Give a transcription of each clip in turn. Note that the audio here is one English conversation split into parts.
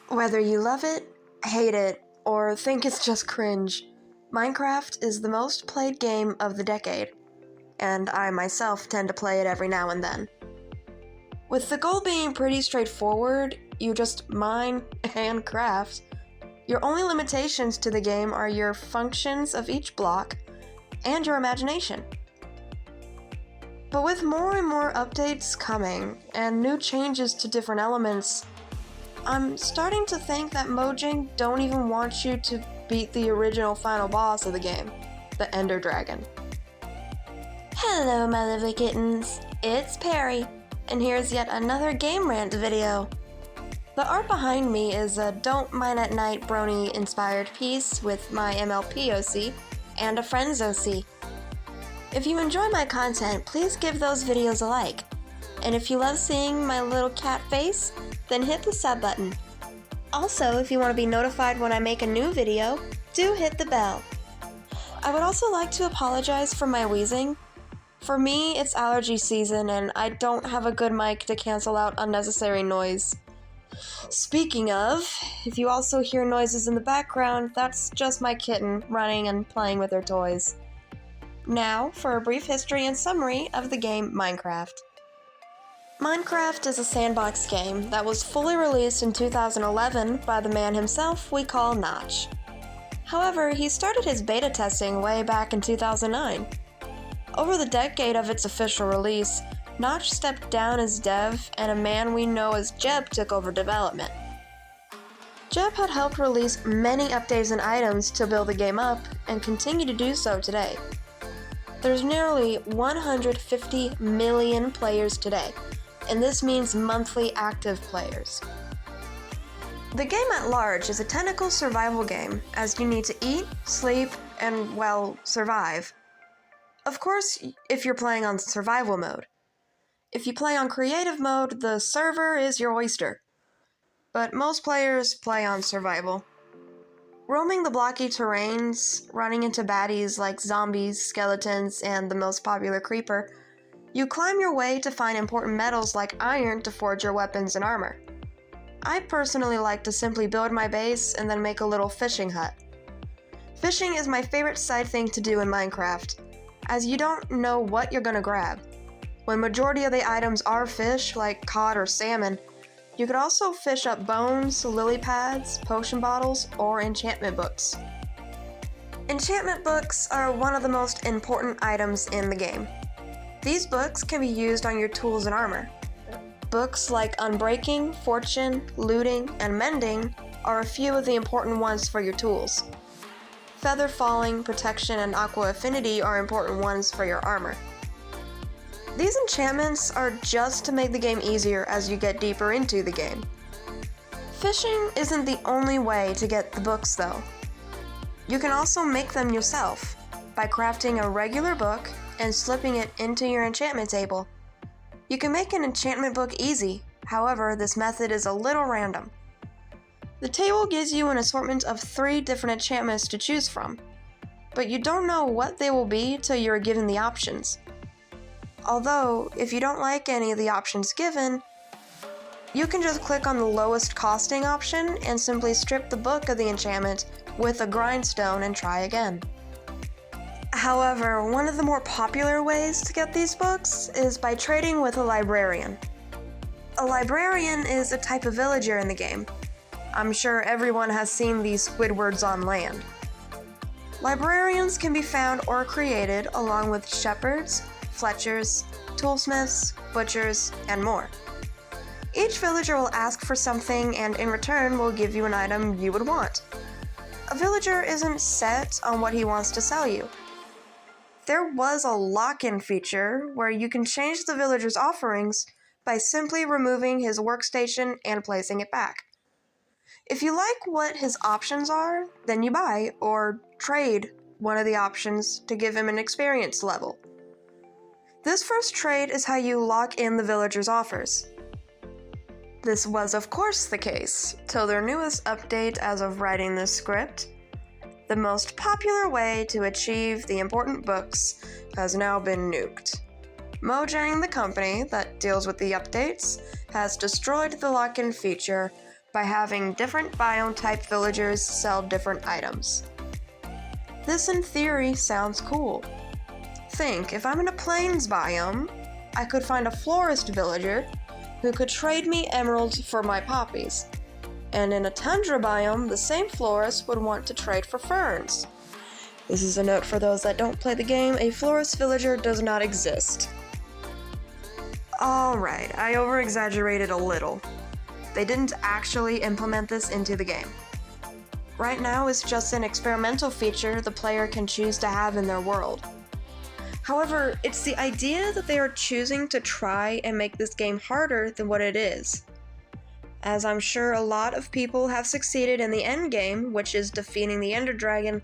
Whether you love it, hate it, or think it's just cringe, Minecraft is the most played game of the decade, and I myself tend to play it every now and then. With the goal being pretty straightforward, you just mine and craft. Your only limitations to the game are your functions of each block and your imagination. But with more and more updates coming and new changes to different elements, I'm starting to think that Mojang don't even want you to beat the original final boss of the game, the Ender Dragon. Hello my lovely kittens, it's Perry, and here's yet another game rant video. The art behind me is a Don't Mine at Night Brony inspired piece with my MLP OC and a friend's OC. If you enjoy my content, please give those videos a like. And if you love seeing my little cat face, then hit the sub button. Also, if you want to be notified when I make a new video, do hit the bell. I would also like to apologize for my wheezing. For me, it's allergy season and I don't have a good mic to cancel out unnecessary noise. Speaking of, if you also hear noises in the background, that's just my kitten running and playing with her toys. Now, for a brief history and summary of the game Minecraft. Minecraft is a sandbox game that was fully released in 2011 by the man himself we call Notch. However, he started his beta testing way back in 2009. Over the decade of its official release, Notch stepped down as dev and a man we know as Jeb took over development. Jeb had helped release many updates and items to build the game up and continue to do so today. There's nearly 150 million players today, and this means monthly active players. The game at large is a technical survival game, as you need to eat, sleep, and, well, survive. Of course, if you're playing on survival mode. If you play on creative mode, the server is your oyster. But most players play on survival. Roaming the blocky terrains, running into baddies like zombies, skeletons, and the most popular creeper, you climb your way to find important metals like iron to forge your weapons and armor. I personally like to simply build my base and then make a little fishing hut. Fishing is my favorite side thing to do in Minecraft, as you don't know what you're gonna grab. When majority of the items are fish, like cod or salmon, you could also fish up bones, lily pads, potion bottles, or enchantment books. Enchantment books are one of the most important items in the game. These books can be used on your tools and armor. Books like Unbreaking, Fortune, Looting, and Mending are a few of the important ones for your tools. Feather Falling, Protection, and Aqua Affinity are important ones for your armor. These enchantments are just to make the game easier as you get deeper into the game. Fishing isn't the only way to get the books though. You can also make them yourself by crafting a regular book and slipping it into your enchantment table. You can make an enchantment book easy, however, this method is a little random. The table gives you an assortment of 3 different enchantments to choose from, but you don't know what they will be till you're given the options. Although, if you don't like any of the options given, you can just click on the lowest costing option and simply strip the book of the enchantment with a grindstone and try again. However, one of the more popular ways to get these books is by trading with a librarian. A librarian is a type of villager in the game. I'm sure everyone has seen these Squidwards on land. Librarians can be found or created along with shepherds, fletchers, toolsmiths, butchers, and more. Each villager will ask for something and in return will give you an item you would want. A villager isn't set on what he wants to sell you. There was a lock-in feature where you can change the villager's offerings by simply removing his workstation and placing it back. If you like what his options are, then you buy or trade one of the options to give him an experience level. This first trade is how you lock in the villager's offers. This was of course the case till their newest update as of writing this script. The most popular way to achieve the important books has now been nuked. Mojang, the company that deals with the updates, has destroyed the lock-in feature by having different biome type villagers sell different items. This in theory sounds cool. Think, if I'm in a plains biome, I could find a florist villager who could trade me emeralds for my poppies. And in a tundra biome, the same florist would want to trade for ferns. This is a note for those that don't play the game, a florist villager does not exist. Alright, I over-exaggerated a little. They didn't actually implement this into the game. Right now, it's just an experimental feature the player can choose to have in their world. However, it's the idea that they are choosing to try and make this game harder than what it is. As I'm sure a lot of people have succeeded in the end game, which is defeating the Ender Dragon,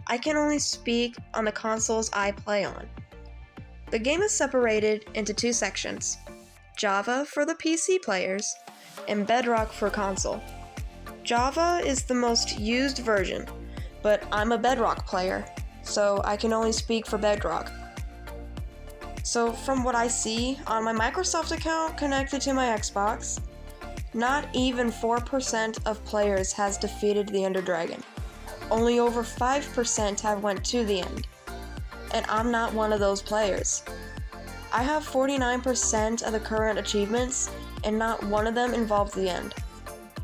I can only speak on the consoles I play on. The game is separated into two sections, Java for the PC players, and Bedrock for console. Java is the most used version, but I'm a Bedrock player, so I can only speak for Bedrock. So from what I see on my Microsoft account connected to my Xbox, not even 4% of players has defeated the Ender Dragon. Only over 5% have went to the end. And I'm not one of those players. I have 49% of the current achievements, and not one of them involved the end.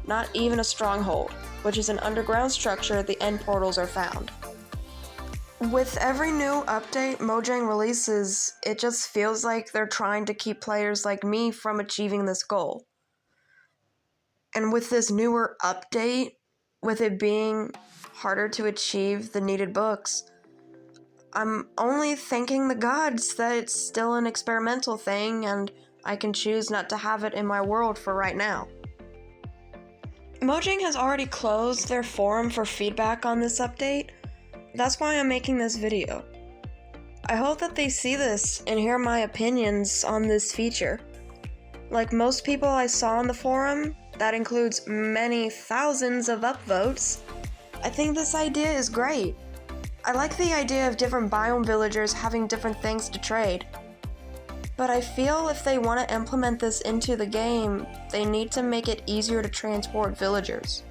Not even a stronghold, which is an underground structure the end portals are found. With every new update Mojang releases, it just feels like they're trying to keep players like me from achieving this goal. And with this newer update, with it being harder to achieve the needed books, I'm only thanking the gods that it's still an experimental thing and I can choose not to have it in my world for right now. Mojang has already closed their forum for feedback on this update. That's why I'm making this video. I hope that they see this and hear my opinions on this feature. Like most people I saw on the forum, that includes many thousands of upvotes, I think this idea is great. I like the idea of different biome villagers having different things to trade. But I feel if they want to implement this into the game, they need to make it easier to transport villagers.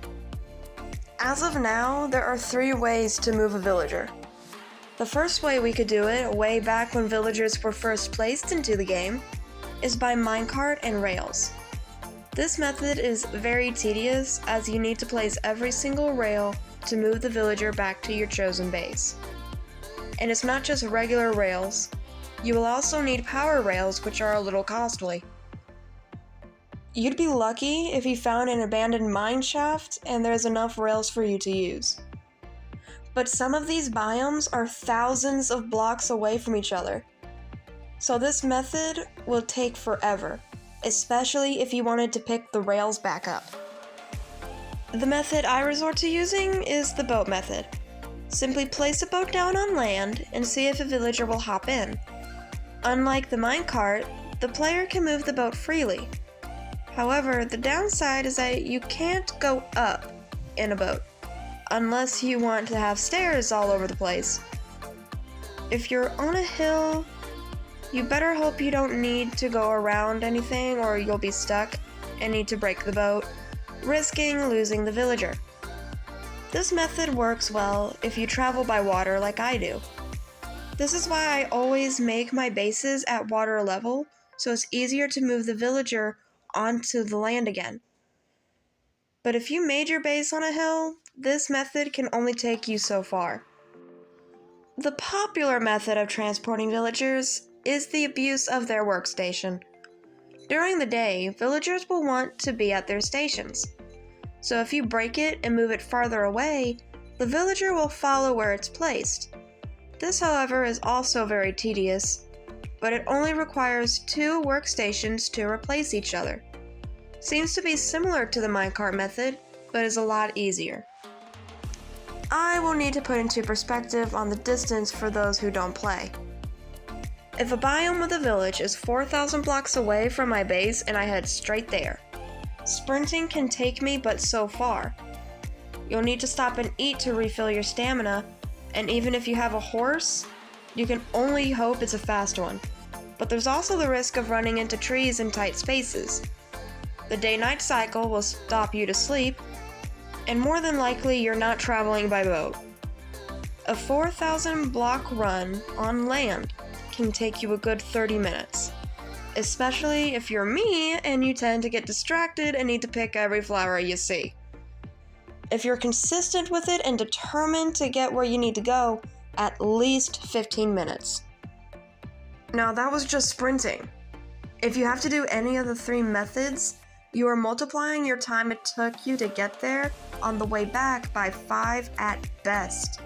As of now, there are 3 ways to move a villager. The first way we could do it, way back when villagers were first placed into the game, is by minecart and rails. This method is very tedious as you need to place every single rail to move the villager back to your chosen base. And it's not just regular rails, you will also need power rails, which are a little costly. You'd be lucky if you found an abandoned mine shaft and there's enough rails for you to use. But some of these biomes are thousands of blocks away from each other. So this method will take forever, especially if you wanted to pick the rails back up. The method I resort to using is the boat method. Simply place a boat down on land and see if a villager will hop in. Unlike the minecart, the player can move the boat freely. However, the downside is that you can't go up in a boat, unless you want to have stairs all over the place. If you're on a hill, you better hope you don't need to go around anything or you'll be stuck and need to break the boat, risking losing the villager. This method works well if you travel by water like I do. This is why I always make my bases at water level, so it's easier to move the villager onto the land again. But if you made your base on a hill, this method can only take you so far. The popular method of transporting villagers is the abuse of their workstation. During the day, villagers will want to be at their stations. So if you break it and move it farther away, the villager will follow where it's placed. This, however, is also very tedious, but it only requires 2 workstations to replace each other. Seems to be similar to the minecart method, but is a lot easier. I will need to put into perspective on the distance for those who don't play. If a biome with a village is 4,000 blocks away from my base and I head straight there, sprinting can take me but so far. You'll need to stop and eat to refill your stamina, and even if you have a horse, you can only hope it's a fast one. But there's also the risk of running into trees in tight spaces. the day-night cycle will stop you to sleep, and more than likely you're not traveling by boat. A 4,000 block run on land can take you a good 30 minutes, especially if you're me and you tend to get distracted and need to pick every flower you see. If you're consistent with it and determined to get where you need to go, at least 15 minutes. Now that was just sprinting. If you have to do any of the 3 methods, you are multiplying your time it took you to get there on the way back by 5 at best.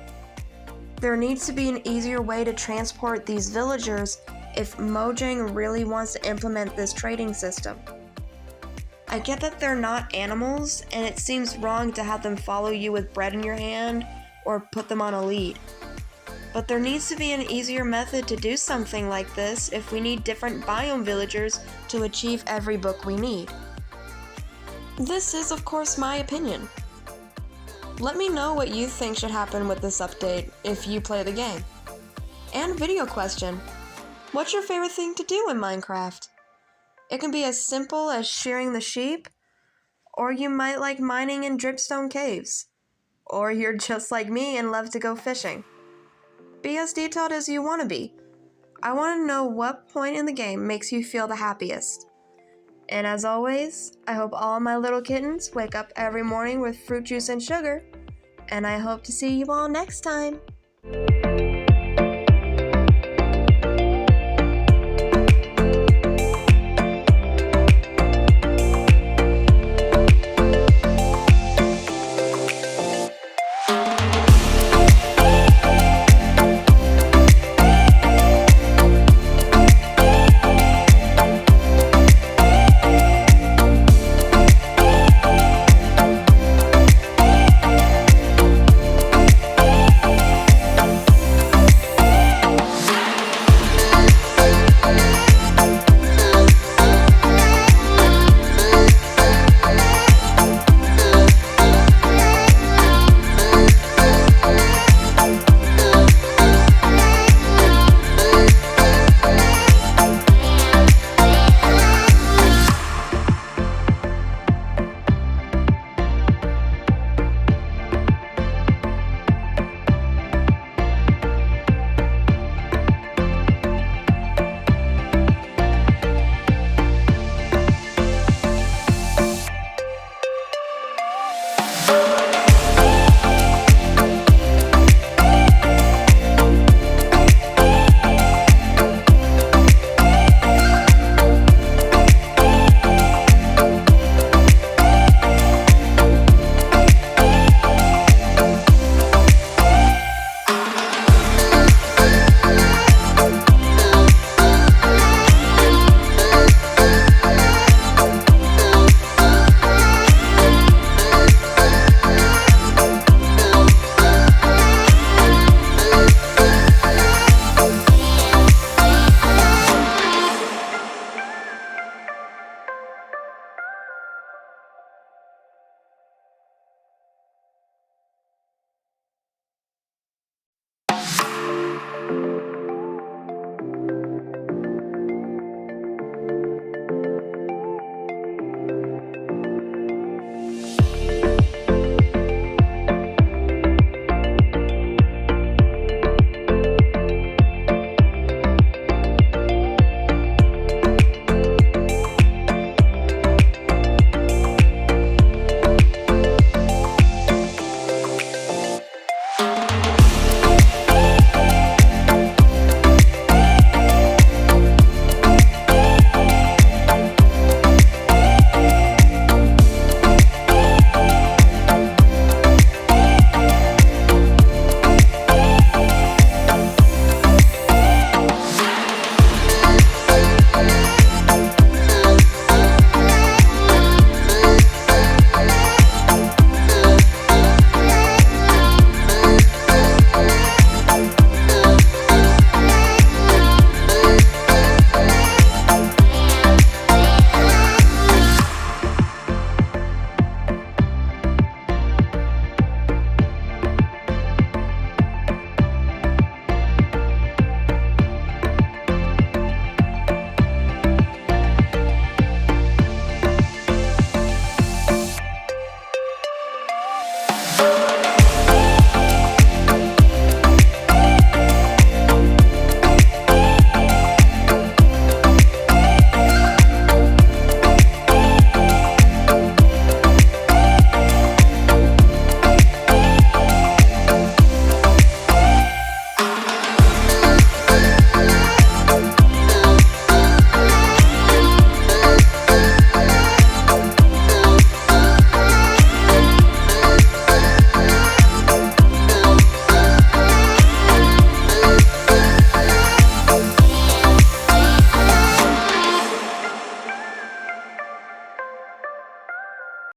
There needs to be an easier way to transport these villagers if Mojang really wants to implement this trading system. I get that they're not animals, and it seems wrong to have them follow you with bread in your hand or put them on a lead. But there needs to be an easier method to do something like this if we need different biome villagers to achieve every book we need. This is, of course, my opinion. Let me know what you think should happen with this update if you play the game. And video question: what's your favorite thing to do in Minecraft? It can be as simple as shearing the sheep, or you might like mining in dripstone caves, or you're just like me and love to go fishing. Be as detailed as you want to be. I want to know what point in the game makes you feel the happiest. And as always, I hope all my little kittens wake up every morning with fruit juice and sugar, and I hope to see you all next time.